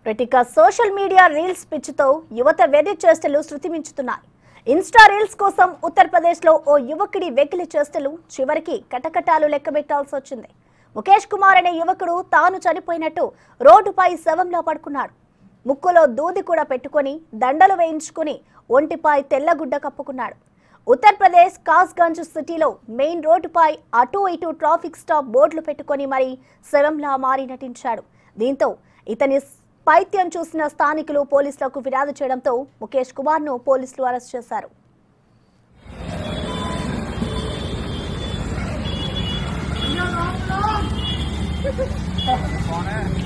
ప్రతిక social media reels పిచ్చితో యువత వెర్రి చేష్టలు శృతిమించుతున్నాయి. ఇన్స్టా రీల్స్ కోసం ఉత్తరప్రదేశ్లో ఓ యువకుడి వెకిలి చేష్టలు చివరికి కటకటాలు లెక్కబెట్టాల్సి వచ్చింది. ముఖేష్ కుమార్ అనే యువకుడు తాను చనిపోయినట్టు రోడ్డుపై శవంలో పడుకున్నాడు. ముక్కులో దూది కూడా పెట్టుకొని దండలు వేయించుకుని ఒంటిపై తెల్లగుడ్డ కప్పుకున్నాడు. ఉత్తరప్రదేశ్ కాస్గంజ్ సిటీలో మెయిన్ రోడ్డుపై అటు ఇటు ట్రాఫిక్ స్టాప్ బోర్డులు పెట్టుకొని మరీ శవంలా మారి నటించాడు. దీంతో ఇతని పైత్యం చూసిన స్థానికులు పోలీసులకు ఫిర్యాదు చేయడంతో ముఖేష్ కుమార్ ను పోలీసులు అరెస్ట్ చేశారు. कौन है?